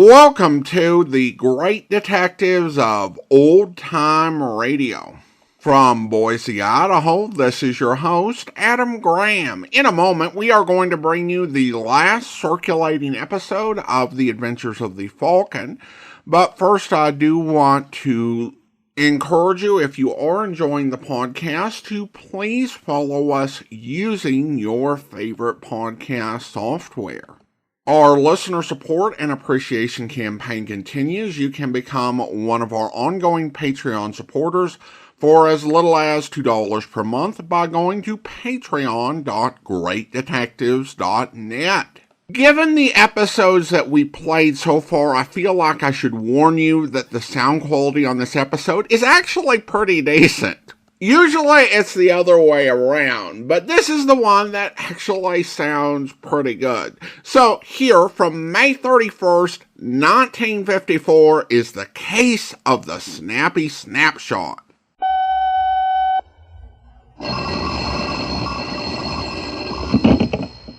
Welcome to the Great Detectives of Old Time Radio. From Boise, Idaho, this is your host, Adam Graham. In a moment, we are going to bring you the last circulating episode of The Adventures of the Falcon. But first, I do want to encourage you, if you are enjoying the podcast, to please follow us using your favorite podcast software. Our listener support and appreciation campaign continues. You can become one of our ongoing Patreon supporters for as little as $2 per month by going to patreon.greatdetectives.net. Given the episodes that we played so far, I feel like I should warn you that the sound quality on this episode is actually pretty decent. Usually it's the other way around, but this is the one that actually sounds pretty good. So here, from May 31st, 1954, is the case of the Snappy Snapshot.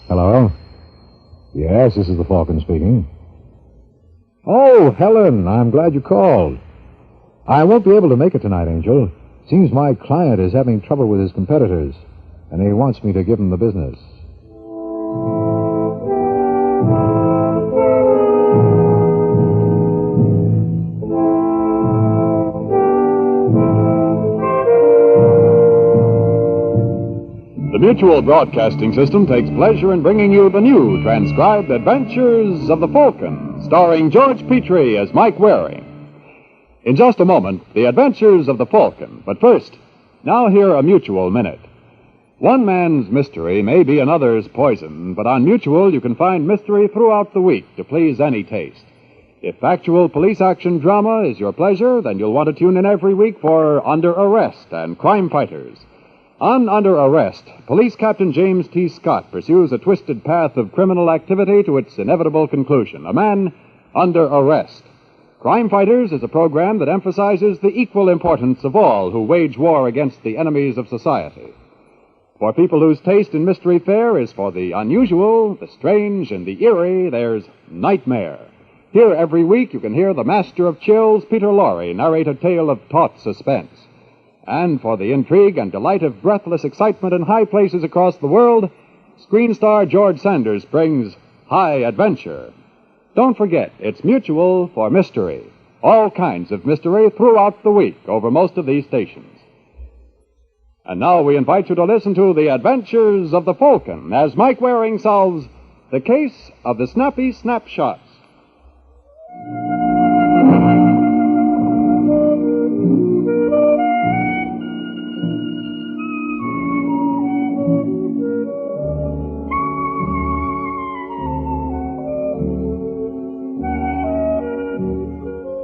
Hello? Yes, this is the Falcon speaking. Oh, Helen, I'm glad you called. I won't be able to make it tonight, Angel. Seems my client is having trouble with his competitors, and he wants me to give him the business. The Mutual Broadcasting System takes pleasure in bringing you the new transcribed Adventures of the Falcon, starring George Petrie as Mike Waring. In just a moment, The Adventures of the Falcon. But first, now hear a Mutual Minute. One man's mystery may be another's poison, but on Mutual you can find mystery throughout the week to please any taste. If factual police action drama is your pleasure, then you'll want to tune in every week for Under Arrest and Crime Fighters. On Under Arrest, Police Captain James T. Scott pursues a twisted path of criminal activity to its inevitable conclusion. A man under arrest. Crime Fighters is a program that emphasizes the equal importance of all who wage war against the enemies of society. For people whose taste in mystery fare is for the unusual, the strange, and the eerie, there's Nightmare. Here every week you can hear the master of chills, Peter Lorre, narrate a tale of taut suspense. And for the intrigue and delight of breathless excitement in high places across the world, screen star George Sanders brings High Adventure. Don't forget, it's Mutual for mystery. All kinds of mystery throughout the week over most of these stations. And now we invite you to listen to The Adventures of the Falcon as Mike Waring solves the case of the Snappy Snapshots.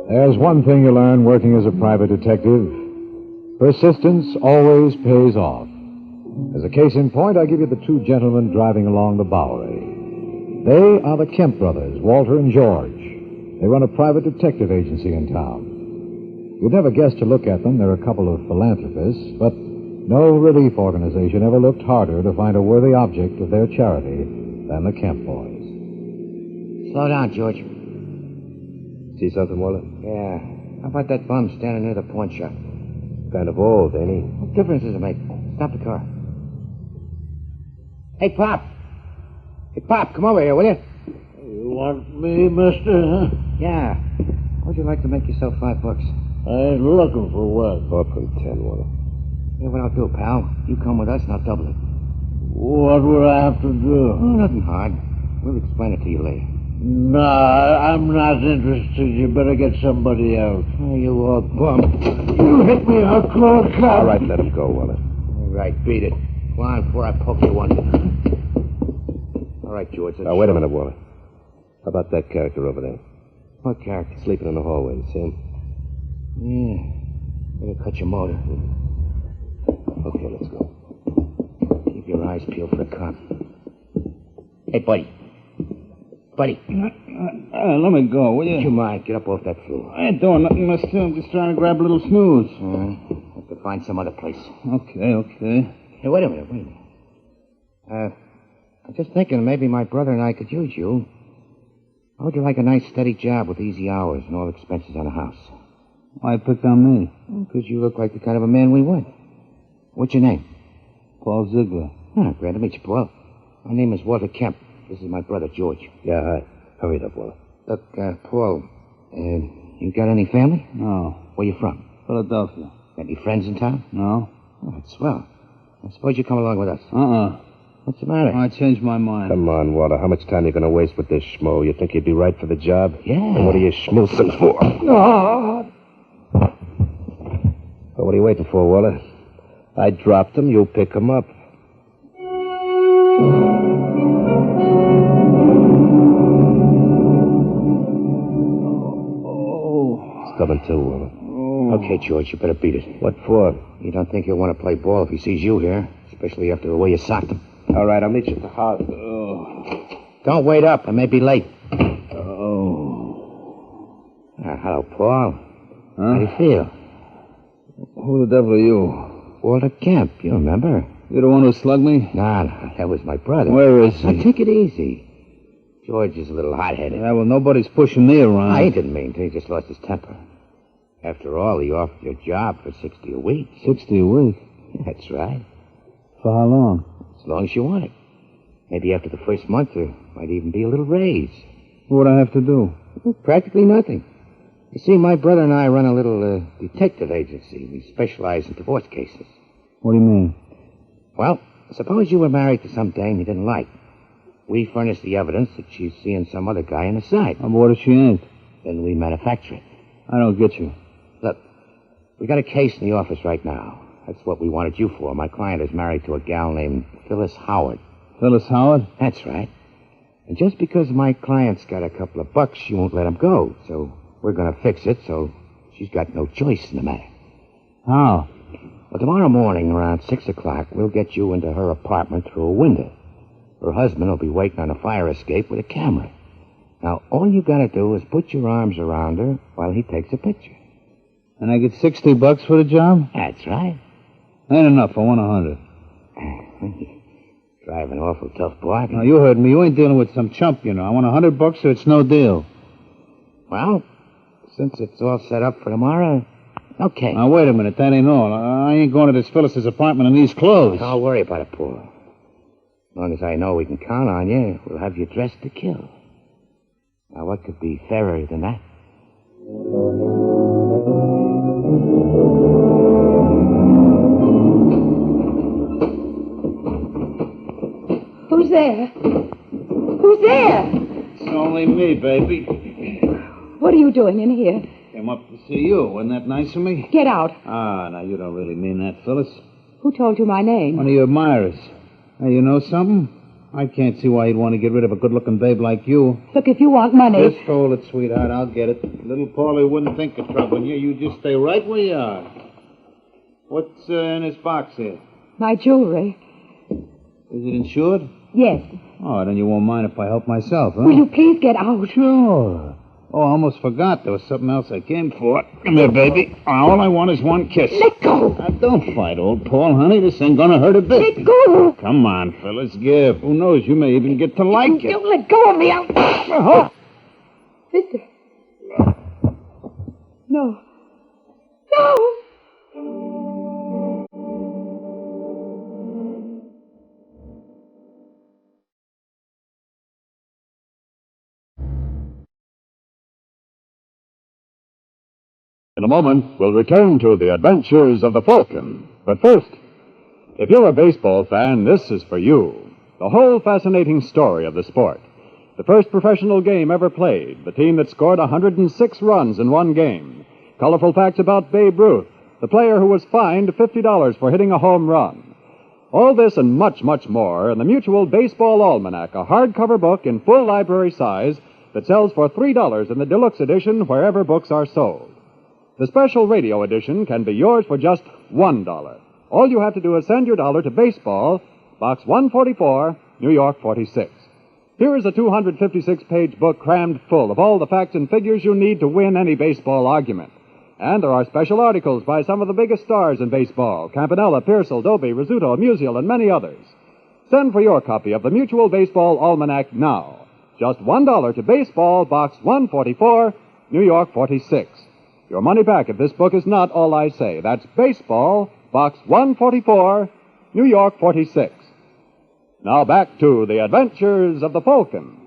There's one thing you learn working as a private detective. Persistence always pays off. As a case in point, I give you the two gentlemen driving along the Bowery. They are the Kemp brothers, Walter and George. They run a private detective agency in town. You'd never guess to look at them. They're a couple of philanthropists, but no relief organization ever looked harder to find a worthy object of their charity than the Kemp boys. Slow down, George. See something, Walter? Yeah. How about that bum standing near the pawn shop? Kind of old, ain't he? What difference does it make? Stop the car. Hey, Pop. Hey, Pop, come over here, will you? You want me, mister, huh? Yeah. How'd you like to make yourself $5? I ain't looking for what. Up from 10, Walter. Here's what I'll do, pal. You come with us and I'll double it. What would I have to do? Oh, nothing hard. We'll explain it to you later. Nah, I'm not interested. You better get somebody else. Oh, you old bum. You hit me, I'll close up. All right, let him go, Walter. All right, beat it. Go on before I poke you one. All right, George. Now, wait a minute, Walter. How about that character over there? What character? Sleeping in the hallway. See him? Yeah. Better cut your motor. Okay, let's go. Keep your eyes peeled for a cop. Hey, buddy. Buddy. Let me go, will you? Would you mind? Get up off that floor. I ain't doing nothing, mister. I'm just trying to grab a little snooze. Have to find some other place. Okay. Hey, wait a minute. I'm just thinking maybe my brother and I could use you. How would you like a nice, steady job with easy hours and all expenses on the house? Why pick on me? Because you look like the kind of a man we want. What's your name? Paul Ziegler. Glad to meet you, Paul. My name is Walter Kemp. This is my brother, George. Yeah, hi. Hurry up, Wally. Look, Paul, you got any family? No. Where you from? Philadelphia. Any friends in town? No? Oh, that's swell. I suppose you come along with us. What's the matter? I changed my mind. Come on, Walter. How much time are you going to waste with this schmo? You think you'd be right for the job? Yeah. And what are you schmoozing for? No. Well, what are you waiting for, Walter? I dropped him. You pick him up. Stubborn too, Walter. Okay, George, you better beat it. What for? You don't think he'll want to play ball if he sees you here, especially after the way you socked him. All right, I'll meet you at the house. Don't wait up. I may be late. Hello, Paul. How do you feel? Who the devil are you? Walter Kemp, you remember? You the one who slugged me? Nah, that was my brother. Where is he? Now, take it easy. George is a little hot-headed. Yeah, well, nobody's pushing me around. I didn't mean to. He just lost his temper. After all, he offered you a job for $60 a week. $60 a week? That's right. For how long? As long as you want it. Maybe after the first month, there might even be a little raise. What would I have to do? Well, practically nothing. You see, my brother and I run a little detective agency. We specialize in divorce cases. What do you mean? Well, suppose you were married to some dame you didn't like. We furnish the evidence that she's seeing some other guy on the side. Oh, but what if she ain't? Then we manufacture it. I don't get you. Look, we got a case in the office right now. That's what we wanted you for. My client is married to a gal named Phyllis Howard. Phyllis Howard? That's right. And just because my client's got a couple of bucks, she won't let him go. So we're going to fix it so she's got no choice in the matter. How? Well, tomorrow morning around 6 o'clock, we'll get you into her apartment through a window. Her husband will be waiting on a fire escape with a camera. Now, all you got to do is put your arms around her while he takes a picture. And I get $60 for the job? That's right. Ain't enough. I want 100. Drive an awful tough bargain. Now, you heard me. You ain't dealing with some chump, you know. I want $100 or it's no deal. Well, since it's all set up for tomorrow, okay. Now, wait a minute. That ain't all. I ain't going to this Phyllis's apartment in these clothes. Don't worry about it, Paul. As long as I know we can count on you, we'll have you dressed to kill. Now, what could be fairer than that? Who's there? Who's there? It's only me, baby. What are you doing in here? Came up to see you. Wasn't that nice of me? Get out. Ah, now you don't really mean that, Phyllis. Who told you my name? One of your admirers. Hey, you know something? I can't see why you'd want to get rid of a good-looking babe like you. Look, if you want money... Just hold it, sweetheart. I'll get it. Little Paulie wouldn't think of troubling you. You just stay right where you are. What's in this box here? My jewelry. Is it insured? Yes. Oh, then you won't mind if I help myself, huh? Will you please get out? Sure. Oh, I almost forgot. There was something else I came for. Come here, baby. All I want is one kiss. Let go. Now, don't fight, old Paul, honey. This ain't gonna hurt a bit. Let go. Come on, Phyllis, give. Who knows? You may even get to like it. Don't let go of me. I'll... Mister. No. No. In a moment, we'll return to the adventures of the Falcon. But first, if you're a baseball fan, this is for you. The whole fascinating story of the sport. The first professional game ever played, the team that scored 106 runs in one game. Colorful facts about Babe Ruth, the player who was fined $50 for hitting a home run. All this and much, much more in the Mutual Baseball Almanac, a hardcover book in full library size that sells for $3 in the deluxe edition wherever books are sold. The special radio edition can be yours for just $1. All you have to do is send your dollar to Baseball, Box 144, New York 46. Here is a 256-page book crammed full of all the facts and figures you need to win any baseball argument. And there are special articles by some of the biggest stars in baseball, Campanella, Pearsall, Doby, Rizzuto, Musial, and many others. Send for your copy of the Mutual Baseball Almanac now. Just $1 to Baseball, Box 144, New York 46. Your money back if this book is not All I Say. That's Baseball, Box 144, New York 46. Now back to the adventures of the Falcon.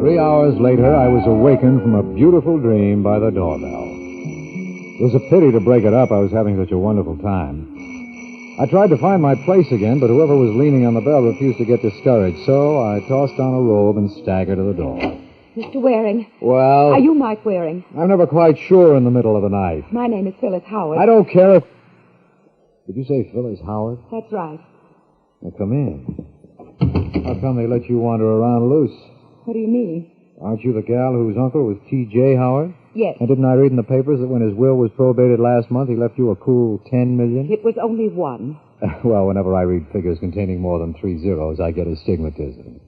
3 hours later, I was awakened from a beautiful dream by the doorbell. It was a pity to break it up. I was having such a wonderful time. I tried to find my place again, but whoever was leaning on the bell refused to get discouraged, so I tossed on a robe and staggered to the door. Mr. Waring. Well... Are you Mike Waring? I'm never quite sure in the middle of the night. My name is Phyllis Howard. I don't care if... Did you say Phyllis Howard? That's right. Now, come in. How come they let you wander around loose? What do you mean? Aren't you the gal whose uncle was T.J. Howard? Yes. And didn't I read in the papers that when his will was probated last month, he left you a cool $10 million? It was only one. Well, whenever I read figures containing more than 3 zeros, I get astigmatism.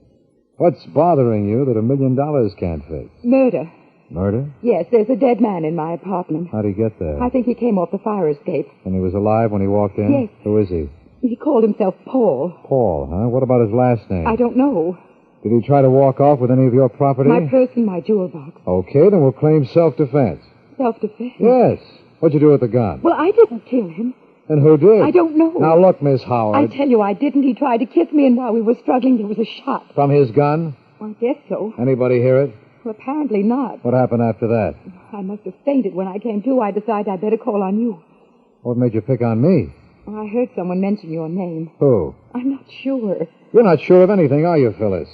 What's bothering you that $1 million can't fix? Murder. Murder? Yes, there's a dead man in my apartment. How'd he get there? I think he came off the fire escape. And he was alive when he walked in? Yes. Who is he? He called himself Paul. Paul, huh? What about his last name? I don't know. Did he try to walk off with any of your property? My purse and my jewel box. Okay, then we'll claim self-defense. Self-defense? Yes. What'd you do with the gun? Well, I didn't kill him. Then who did? I don't know. Now, look, Miss I Howard. tell you, I didn't. He tried to kiss me, and while we were struggling, there was a shot. From his gun? Well, I guess so. Anybody hear it? Well, apparently not. What happened after that? I must have fainted. When I came to, I decided I'd better call on you. What made you pick on me? Well, I heard someone mention your name. Who? I'm not sure. You're not sure of anything, are you, Phyllis?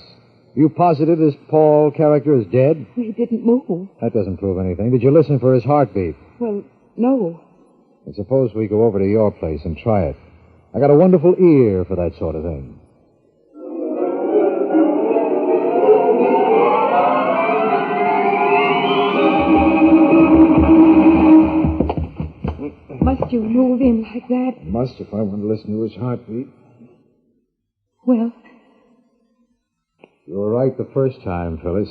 You positive this Paul character is dead? He didn't move. That doesn't prove anything. Did you listen for his heartbeat? Well, no. And suppose we go over to your place and try it. I got a wonderful ear for that sort of thing. Must you move him like that? Must if I want to listen to his heartbeat. Well, You were right the first time, Phyllis.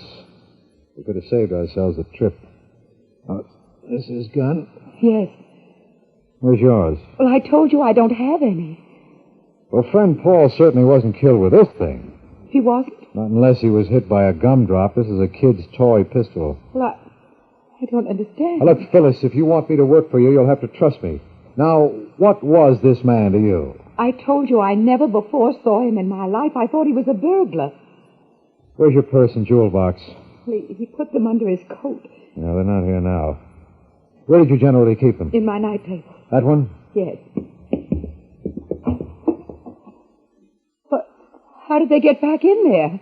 We could have saved ourselves a trip. This is gun. yes. Where's yours? Well, I told you I don't have any. Well, friend Paul certainly wasn't killed with this thing. He wasn't? Not unless he was hit by a gumdrop. This is a kid's toy pistol. Well, I don't understand. Now, look, Phyllis, if you want me to work for you, you'll have to trust me. Now, what was this man to you? I told you I never before saw him in my life. I thought he was a burglar. Where's your purse and jewel box? He put them under his coat. No, they're not here now. Where did you generally keep them? In my night table. That one? Yes. But how did they get back in there?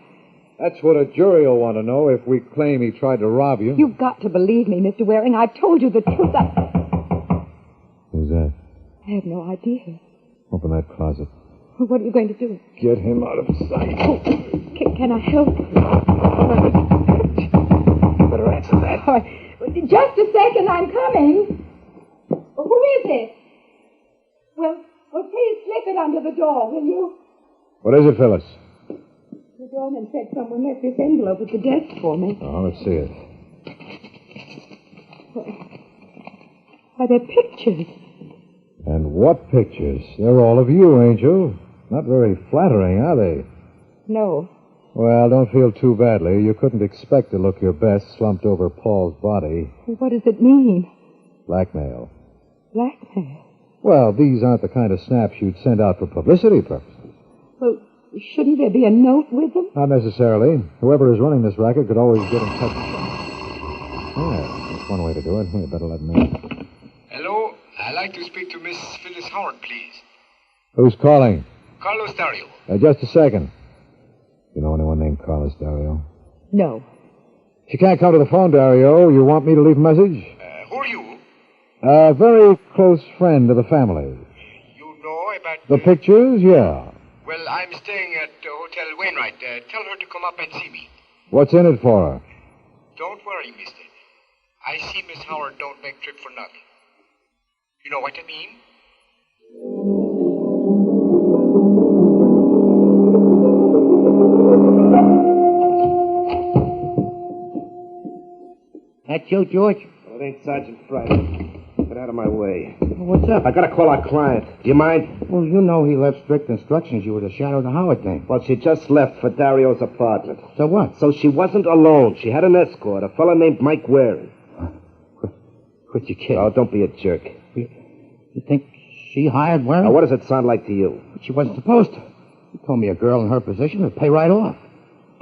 That's what a jury will want to know if we claim he tried to rob you. You've got to believe me, Mr. Waring. I've told you the truth. Who's that? I have no idea. Open that closet. What are you going to do? Get him out of sight. Oh, can I help? Better answer that. All right. Just a second, I'm coming. Who is it? Well, please slip it under the door, will you? What is it, Phyllis? The doorman said someone left this envelope at the desk for me. Oh, let's see it. Are there pictures? And what pictures? They're all of you, Angel. Not very flattering, are they? No. Well, don't feel too badly. You couldn't expect to look your best slumped over Paul's body. What does it mean? Blackmail. Blackmail? Well, these aren't the kind of snaps you'd send out for publicity purposes. Well, shouldn't there be a note with them? Not necessarily. Whoever is running this racket could always get in touch with them. Yeah, that's one way to do it. You better let me in. Hello? I'd like to speak to Miss Phyllis Howard, please. Who's calling? Carlos Dario. Just a second. You know anyone named Carlos Dario? No. She can't come to the phone, Dario. You want me to leave a message? Who are you? A very close friend of the family. You know about... The pictures? Yeah. Well, I'm staying at Hotel Wainwright. Tell her to come up and see me. What's in it for her? Don't worry, mister. I see Miss Howard don't make trip for nothing. You know what I mean? That you, George? Well, it ain't Sergeant Friday. Get out of my way. What's up? I gotta call our client. Do you mind? Well, you know he left strict instructions you were to shadow the Howard thing. Well, she just left for Dario's apartment. So what? So she wasn't alone. She had an escort, a fellow named Mike Waring. Quit your kid. Oh, don't be a jerk. You think she hired Waring? Now, what does it sound like to you? She wasn't supposed to. She told me a girl in her position would pay right off.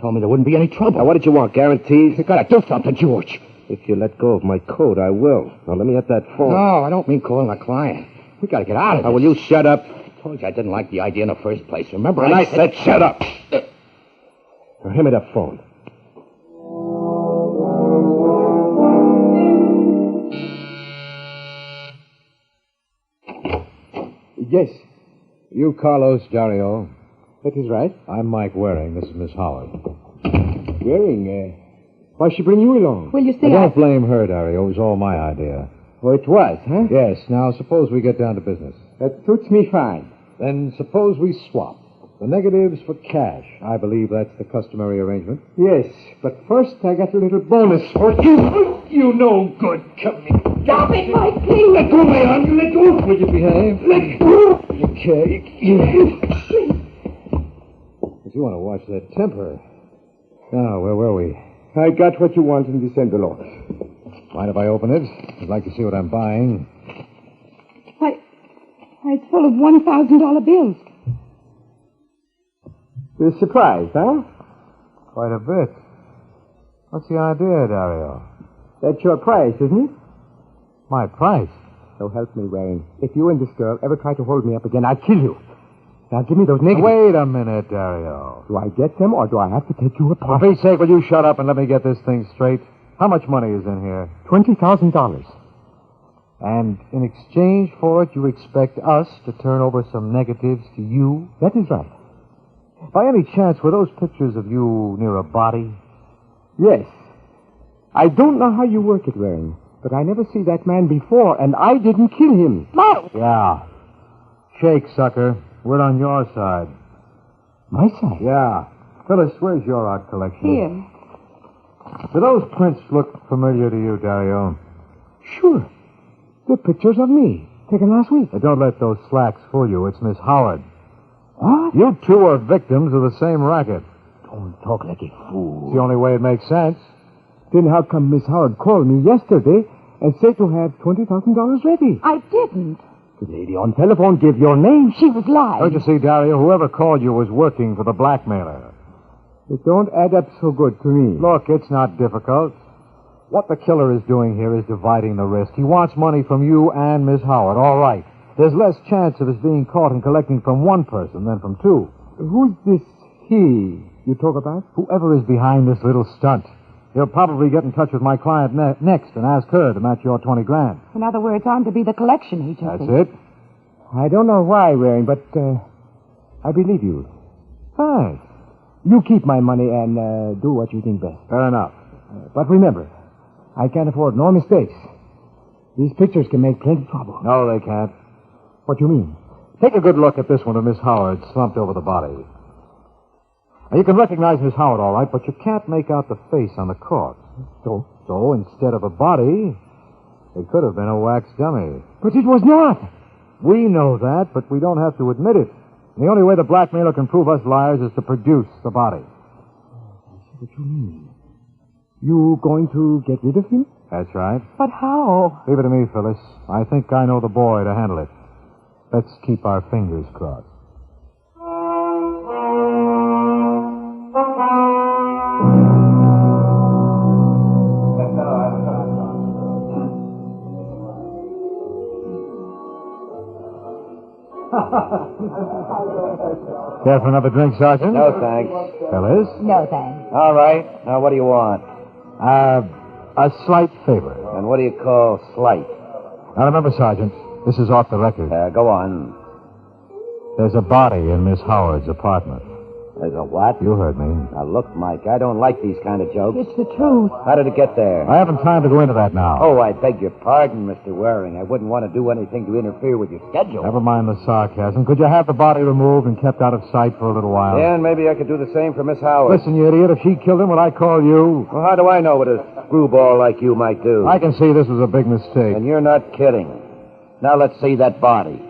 Told me there wouldn't be any trouble. Now, what did you want? Guarantees? You gotta do something, George. If you let go of my coat, I will. Now, let me have that phone. No, I don't mean calling a client. We gotta get out of Now, this. will you shut up? I told you I didn't like the idea in the first place. Remember? And I said shut up. Now, hand me that phone. Yes. You Carlos Dario. That is right. I'm Mike Waring. This is Miss Howard. Waring, why she bring you along? Will you I stay don't out? blame her, Dario. It was all my idea. Oh, it was, huh? Yes. Now, suppose we get down to business. That suits me fine. Then suppose we swap. The negatives for cash. I believe that's the customary arrangement. Yes, but first I got a little bonus for you. You no good. Come here. Stop it, Mike, please. Let go, my arm. Let go. Will you behave? Let go. Okay. If you want to watch that temper. Now, where were we? I got what you want in this envelope. Mind if I open it? I'd like to see what I'm buying. Why, it's full of $1,000 bills. You're surprised, huh? Quite a bit. What's the idea, Dario? That's your price, isn't it? My price? So help me, Waring. If you and this girl ever try to hold me up again, I'll kill you. Now give me those negatives. Wait a minute, Dario. Do I get them, or do I have to take you For apart? Pete's sake, will you shut up and let me get this thing straight? How much money is in here? $20,000. And in exchange for it, you expect us to turn over some negatives to you? That is right. By any chance, were those pictures of you near a body? Yes. I don't know how you work it, Waring, but I never see that man before, and I didn't kill him. No. Yeah. Shake, sucker. We're on your side. My side? Yeah. Phyllis, where's your art collection? Here. Do those prints look familiar to you, Dario? Sure. They're pictures of me, taken last week. Don't let those slacks fool you. It's Miss Howard. What? You two are victims of the same racket. Don't talk like a fool. It's the only way it makes sense. Then how come Miss Howard called me yesterday and said to have $20,000 ready? I didn't. The lady on telephone gave your name. She was lying. Don't you see, Dario? Whoever called you was working for the blackmailer. It don't add up so good to me. Look, it's not difficult. What the killer is doing here is dividing the risk. He wants money from you and Miss Howard. All right. There's less chance of his being caught and collecting from one person than from two. Who's this he you talk about? Whoever is behind this little stunt. He'll probably get in touch with my client next and ask her to match your 20 grand. In other words, I'm to be the collection agency. That's it. I don't know why, Waring, but I believe you. Thanks. You keep my money and do what you think best. Fair enough. But remember, I can't afford no mistakes. These pictures can make plenty trouble. No, they can't. What do you mean? Take a good look at this one of Miss Howard slumped over the body. Now, you can recognize Miss Howard, all right, but you can't make out the face on the corpse. So instead of a body, it could have been a wax dummy. But it was not. We know that, but we don't have to admit it. The only way the blackmailer can prove us liars is to produce the body. What do you mean? You going to get rid of him? That's right. But how? Leave it to me, Phyllis. I think I know the boy to handle it. Let's keep our fingers crossed. Care for another drink, Sergeant? No, thanks. Phyllis? No, thanks. All right. Now, what do you want? A slight favor. And what do you call slight? Now, remember, Sergeant, this is off the record. Go on. There's a body in Miss Howard's apartment. There's a what? You heard me. Now, look, Mike, I don't like these kind of jokes. It's the truth. How did it get there? I haven't time to go into that now. Oh, I beg your pardon, Mr. Waring. I wouldn't want to do anything to interfere with your schedule. Never mind the sarcasm. Could you have the body removed and kept out of sight for a little while? Yeah, and maybe I could do the same for Miss Howard. Listen, you idiot, if she killed him, would I call you? Well, how do I know what screwball like you might do. I can see this was a big mistake. And you're not kidding. Now let's see that body.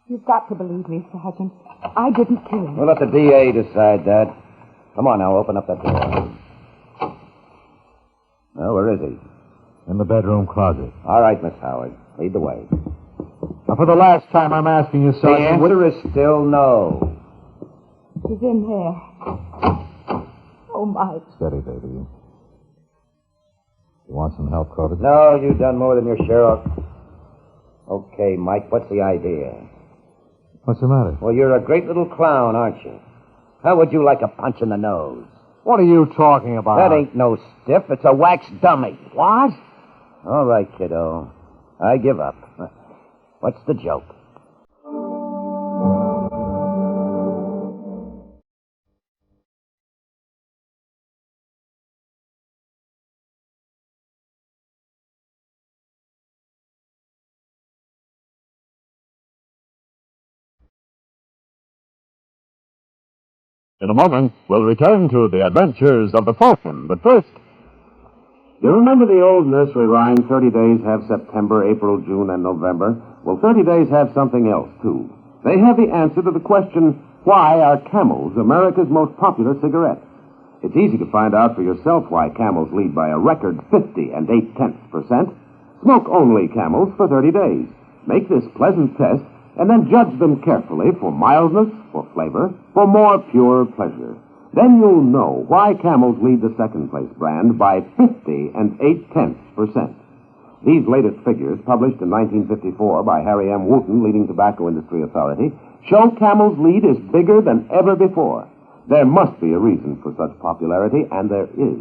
You've got to believe me, Sergeant. I didn't kill him. We'll let the DA decide that. Come on now, open up that door. Well, where is he? In the bedroom closet. All right, Miss Howard. Lead the way. Now, for the last time, I'm asking you, The Sergeant. answer is still no. He's in there. Oh, Mike. Steady, baby. You want some help, Corbett? No, you've done more than your share of... Okay, Mike, what's the idea? What's the matter? Well, you're a great little clown, aren't you? How would you like a punch in the nose? What are you talking about? That ain't no stiff. It's a wax dummy. What? All right, kiddo. I give up. What's the joke? In a moment, we'll return to the adventures of the Falcon. But first, you remember the old nursery rhyme, 30 days have September, April, June, and November? Well, 30 days have something else, too. They have the answer to the question, why are Camels America's most popular cigarette? It's easy to find out for yourself why Camels lead by a record 50 and 8/10%. Smoke only Camels for 30 days. Make this pleasant test, and then judge them carefully for mildness, for flavor, for more pure pleasure. Then you'll know why Camels lead the second-place brand by 50 and 8/10%. These latest figures, published in 1954 by Harry M. Wooten, leading tobacco industry authority, show Camel's lead is bigger than ever before. There must be a reason for such popularity, and there is.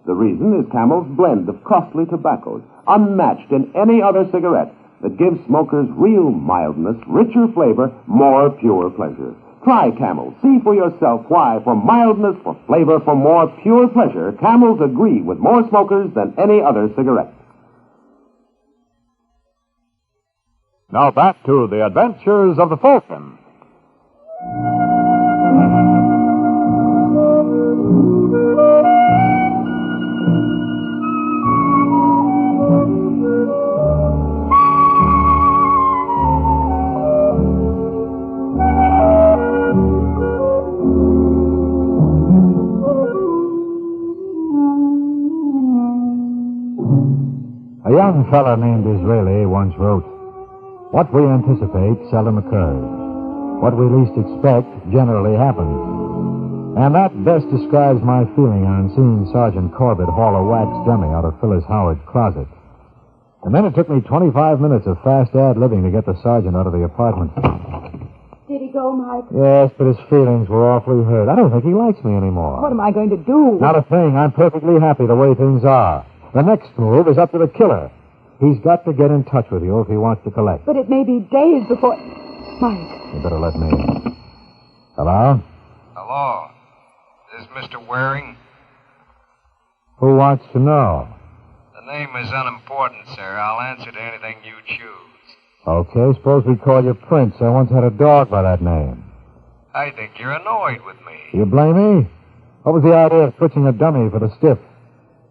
The reason is Camel's blend of costly tobaccos, unmatched in any other cigarette, that gives smokers real mildness, richer flavor, more pure pleasure. Try Camel. See for yourself why, for mildness, for flavor, for more pure pleasure, Camels agree with more smokers than any other cigarette. now back to the adventures of the Falcon. A young fellow named Disraeli once wrote, "What we anticipate seldom occurs. What we least expect generally happens." And that best describes my feeling on seeing Sergeant Corbett haul a wax dummy out of Phyllis Howard's closet. And then it took me 25 minutes of fast ad-libbing to get the sergeant out of the apartment. Did he go, Mike? Yes, but his feelings were awfully hurt. I don't think he likes me anymore. What am I going to do? Not a thing. I'm perfectly happy the way things are. The next move is up to the killer. He's got to get in touch with you if he wants to collect. But it may be days before... Mike. You better let me in. Hello? Hello. Is this Mr. Waring? Who wants to know? The name is unimportant, sir. I'll answer to anything you choose. Okay, suppose we call you Prince. I once had a dog by that name. I think you're annoyed with me. You blame me? What was the idea of switching a dummy for the stiff?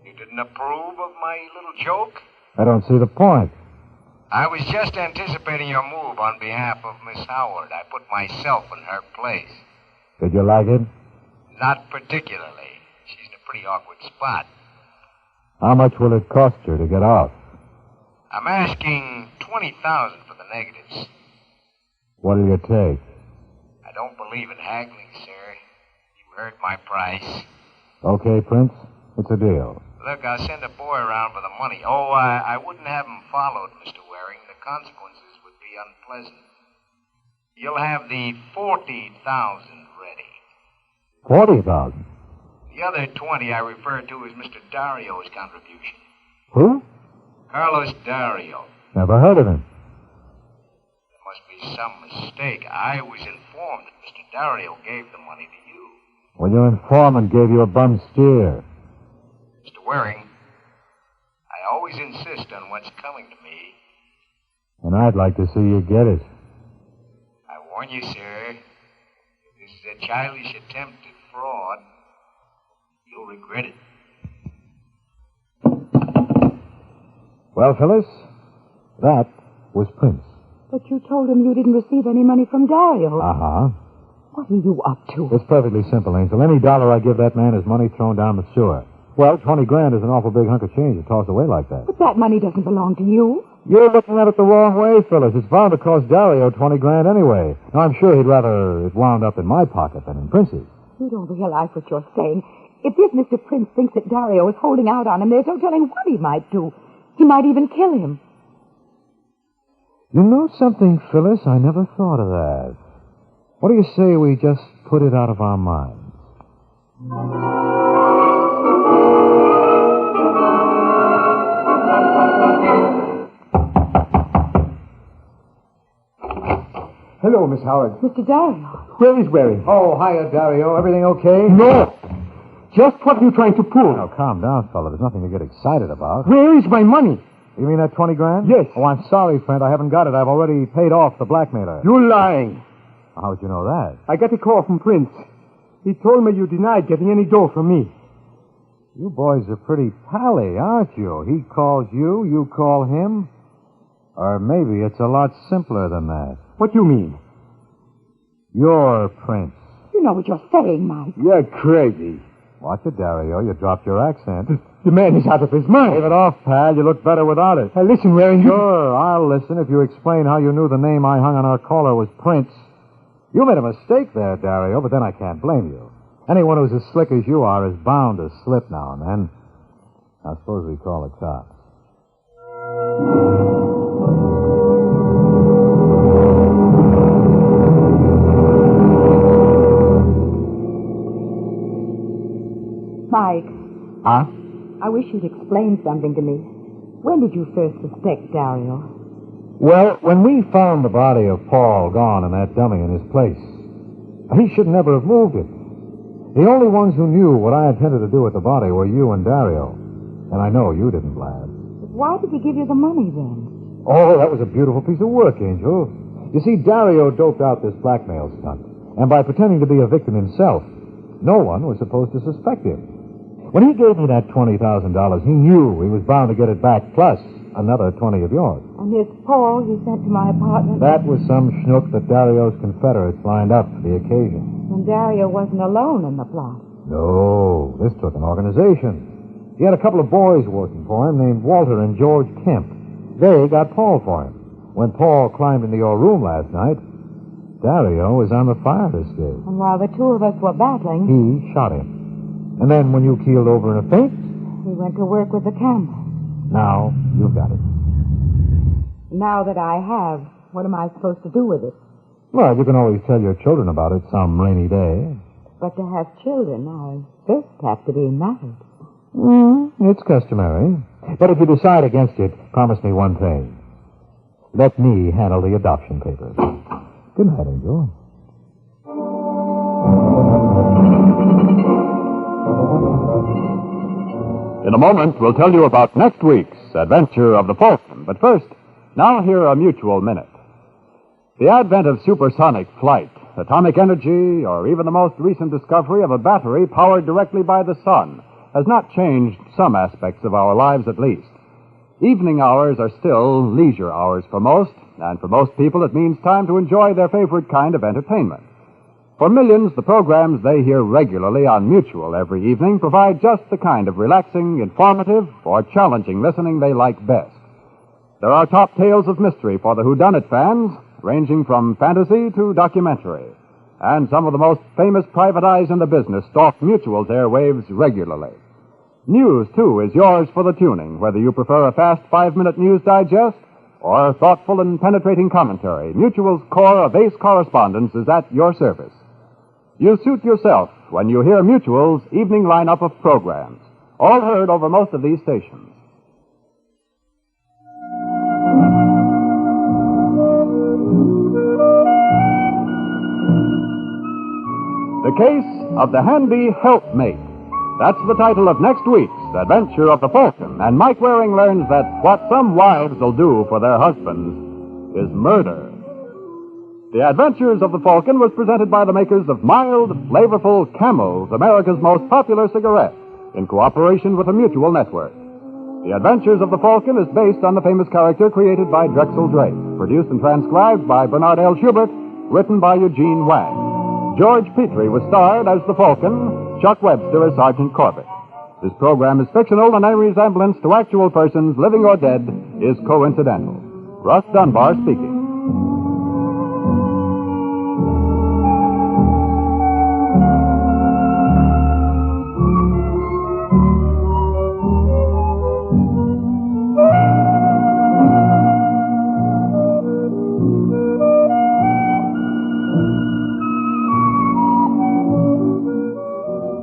You didn't approve of my little joke? I don't see the point. I was just anticipating your move on behalf of Miss Howard. I put myself in her place. Did you like it? Not particularly. She's in a pretty awkward spot. How much will it cost you to get off? I'm asking $20,000 for the negatives. What'll you take? I don't believe in haggling, sir. You heard my price. Okay, Prince. It's a deal. Look, I'll send a boy around for the money. Oh, I wouldn't have him followed, Mr. Waring. The consequences would be unpleasant. You'll have the $40,000 ready. 40,000. The other 20 I referred to as Mr. Dario's contribution. Who? Carlos Dario. Never heard of him. There must be some mistake. I was informed that Mr. Dario gave the money to you. Well, your informant gave you a bum steer. Mr. Waring, I always insist on what's coming to me. And I'd like to see you get it. I warn you, sir, if this is a childish attempt at fraud, you'll regret it. Well, Phyllis, that was Prince. But you told him you didn't receive any money from Dario. Uh-huh. What are you up to? It's perfectly simple, Angel. Any dollar I give that man is money thrown down the sewer. Well, 20 grand is an awful big hunk of change to toss away like that. But that money doesn't belong to you. You're looking at it the wrong way, Phyllis. It's bound to cost Dario 20 grand anyway. Now, I'm sure he'd rather it wound up in my pocket than in Prince's. You don't realize what you're saying. If this Mr. Prince thinks that Dario is holding out on him, there's no telling what he might do. He might even kill him. You know something, Phyllis? I never thought of that. What do you say we just put it out of our minds? Hello, Miss Howard. Mr. Dario. Where is Waring? Oh, hiya, Dario. Everything okay? No. Just what are you trying to pull? Now, calm down, fella. There's nothing to get excited about. Where is my money? You mean that 20 grand? Yes. Oh, I'm sorry, friend. I haven't got it. I've already paid off the blackmailer. You're lying. How'd you know that? I got a call from Prince. He told me you denied getting any dough from me. You boys are pretty pally, aren't you? He calls you, you call him. Or maybe it's a lot simpler than that. What do you mean? You're Prince. You know what you're saying, Mike. You're crazy. Watch it, Dario. You dropped your accent. The man is out of his mind. Leave it off, pal. You look better without it. Now, listen, Waring. Sure, I'll listen if you explain how you knew the name I hung on our caller was Prince. You made a mistake there, Dario, but then I can't blame you. Anyone who's as slick as you are is bound to slip now and then. I suppose we call the cops. Mike. Huh? I wish you'd explain something to me. When did you first suspect Dario? Well, when we found the body of Paul gone and that dummy in his place, he should never have moved it. The only ones who knew what I intended to do with the body were you and Dario. And I know you didn't blab. But why did he give you the money then? Oh, that was a beautiful piece of work, Angel. You see, Dario doped out this blackmail stunt. And by pretending to be a victim himself, no one was supposed to suspect him. When he gave me that $20,000, he knew he was bound to get it back, plus another 20 of yours. And this Paul he sent to my apartment? That was some schnook that Dario's confederates lined up for the occasion. And Dario wasn't alone in the plot. No, this took an organization. He had a couple of boys working for him named Walter and George Kemp. They got Paul for him. When Paul climbed into your room last night, Dario was on the fire escape. And while the two of us were battling, He shot him. And then when you keeled over in a faint, we went to work with the Camel. now you've got it. Now that I have, what am I supposed to do with it? Well, you can always tell your children about it some rainy day. But to have children, I first have to be married. It's customary. But if you decide against it, promise me one thing. Let me handle the adoption papers. Good night, Angel. In a moment, we'll tell you about next week's adventure of the Falcon. But first, now hear a mutual minute. The advent of supersonic flight, atomic energy, or even the most recent discovery of a battery powered directly by the sun has not changed some aspects of our lives at least. Evening hours are still leisure hours for most, and for most people it means time to enjoy their favorite kind of entertainment. For millions, the programs they hear regularly on Mutual every evening provide just the kind of relaxing, informative, or challenging listening they like best. There are top tales of mystery for the whodunit fans, ranging from fantasy to documentary. And some of the most famous private eyes in the business stalk Mutual's airwaves regularly. News, too, is yours for the tuning, whether you prefer a fast 5-minute news digest or thoughtful and penetrating commentary. Mutual's corps of ace correspondents is at your service. You suit yourself when you hear Mutual's evening lineup of programs, all heard over most of these stations. The Case of the Handy Helpmate. That's the title of next week's Adventure of the Falcon, and Mike Waring learns that what some wives will do for their husbands, is murder. The Adventures of the Falcon was presented by the makers of mild, flavorful Camel, America's most popular cigarette, in cooperation with the Mutual Network. The Adventures of the Falcon is based on the famous character created by Drexel Drake, produced and transcribed by Bernard L. Schubert, written by Eugene Wang. George Petrie was starred as the Falcon, Chuck Webster as Sergeant Corbett. This program is fictional, and any resemblance to actual persons, living or dead, is coincidental. Russ Dunbar speaking.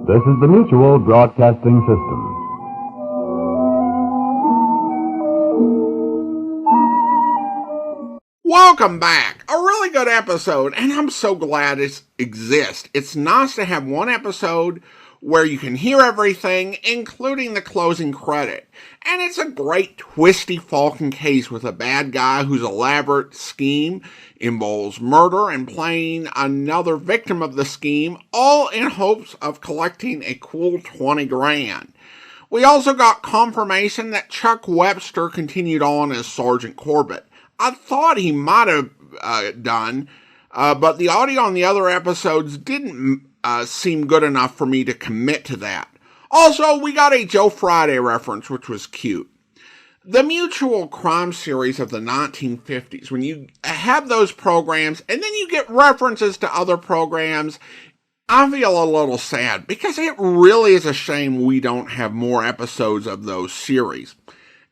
This is the Mutual Broadcasting System. Welcome back. A really good episode, and I'm so glad it exists. It's nice to have one episode where you can hear everything, including the closing credit. And it's a great twisty Falcon case with a bad guy whose elaborate scheme involves murder and playing another victim of the scheme, all in hopes of collecting a cool 20 grand. We also got confirmation that Chuck Webster continued on as Sergeant Corbett. I thought he might have done, but the audio on the other episodes didn't seem good enough for me to commit to that. Also, we got a Joe Friday reference, which was cute. The Mutual crime series of the 1950s, when you have those programs and then you get references to other programs, I feel a little sad because it really is a shame we don't have more episodes of those series.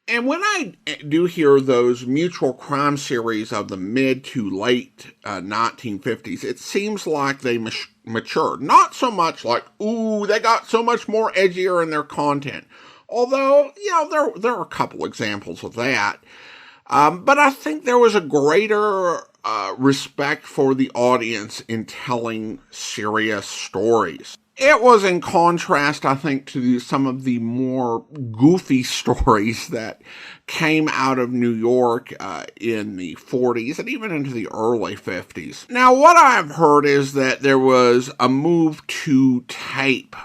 And when I do hear those Mutual crime series of the mid to late 1950s, it seems like they matured. Not so much like, ooh, they got so much more edgier in their content. Although, there are a couple examples of that. But I think there was a greater respect for the audience in telling serious stories. It was in contrast, I think, to some of the more goofy stories that came out of New York in the 40s and even into the early 50s. Now, what I've heard is that there was a move to tape,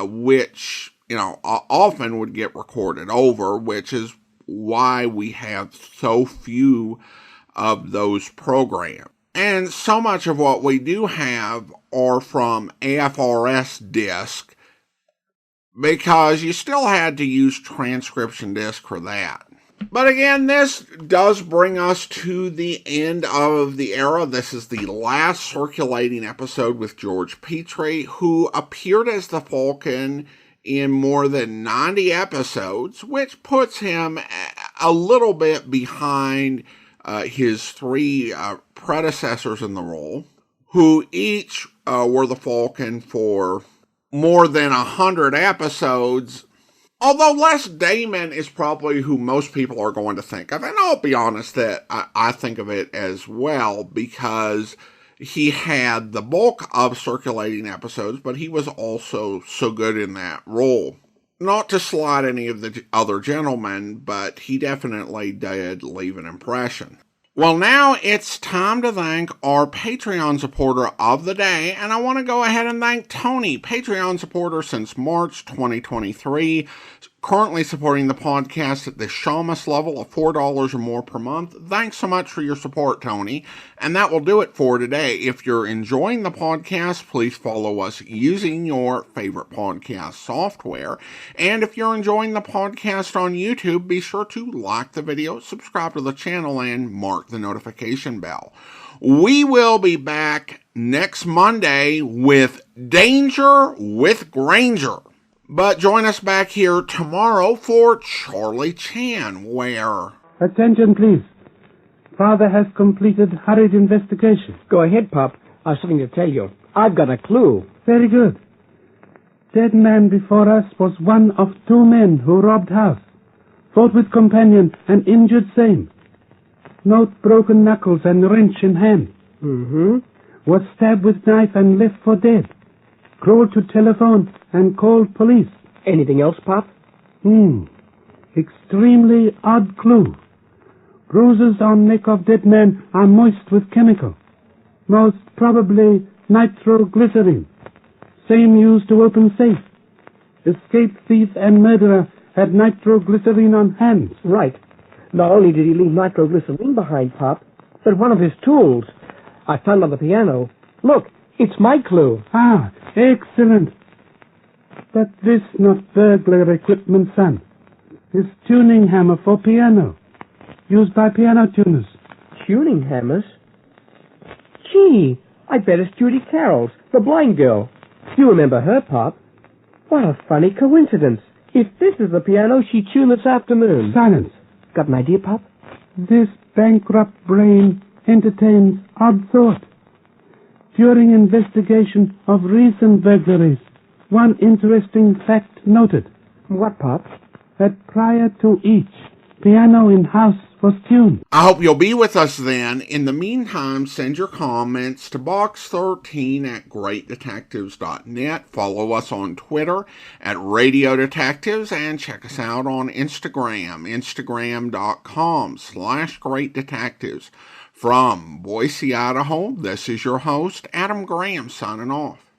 which, often would get recorded over, which is why we have so few of those programs. And so much of what we do have are from AFRS disc, because you still had to use transcription disc for that. But again, this does bring us to the end of the era. This is the last circulating episode with George Petrie, who appeared as the Falcon in more than 90 episodes, which puts him a little bit behind his three predecessors in the role, who each were the Falcon for more than 100 episodes. Although Les Damon is probably who most people are going to think of. And I'll be honest that I think of it as well, because he had the bulk of circulating episodes, but he was also so good in that role. Not to slight any of the other gentlemen, but he definitely did leave an impression. Well, now it's time to thank our Patreon supporter of the day, and I want to go ahead and thank Tony, Patreon supporter since March 2023, currently supporting the podcast at the Shamus level of $4 or more per month. Thanks so much for your support, Tony. And that will do it for today. If you're enjoying the podcast, please follow us using your favorite podcast software. And if you're enjoying the podcast on YouTube, be sure to like the video, subscribe to the channel, and mark the notification bell. We will be back next Monday with Danger with Granger. But join us back here tomorrow for Charlie Chan, where... Attention, please. Father has completed hurried investigation. Go ahead, Pop. I have something to tell you. I've got a clue. Very good. Dead man before us was one of two men who robbed house. Fought with companion and injured same. Note broken knuckles and wrench in hand. Mm-hmm. Was stabbed with knife and left for dead. Crawled to telephone and called police. Anything else, Pop? Extremely odd clue. Bruises on neck of dead man are moist with chemical. Most probably nitroglycerin. Same used to open safe. Escaped thief and murderer had nitroglycerin on hands. Right. Not only did he leave nitroglycerin behind, Pop, but one of his tools. I found on the piano. Look, it's my clue. Ah, excellent. But this not burglar equipment, son. This tuning hammer for piano. Used by piano tuners. Tuning hammers? Gee, I bet it's Judy Carroll's, the blind girl. You remember her, Pop? What a funny coincidence. If this is the piano she tuned this afternoon. Silence. Got an idea, Pop? This bankrupt brain entertains odd thought. During investigation of recent burglaries, one interesting fact noted. What, Pop? That prior to each, piano in house was tuned. I hope you'll be with us then. In the meantime, send your comments to box13@greatdetectives.net. Follow us on Twitter @Radio Detectives and check us out on Instagram, instagram.com/greatdetectives. From Boise, Idaho, this is your host, Adam Graham, signing off.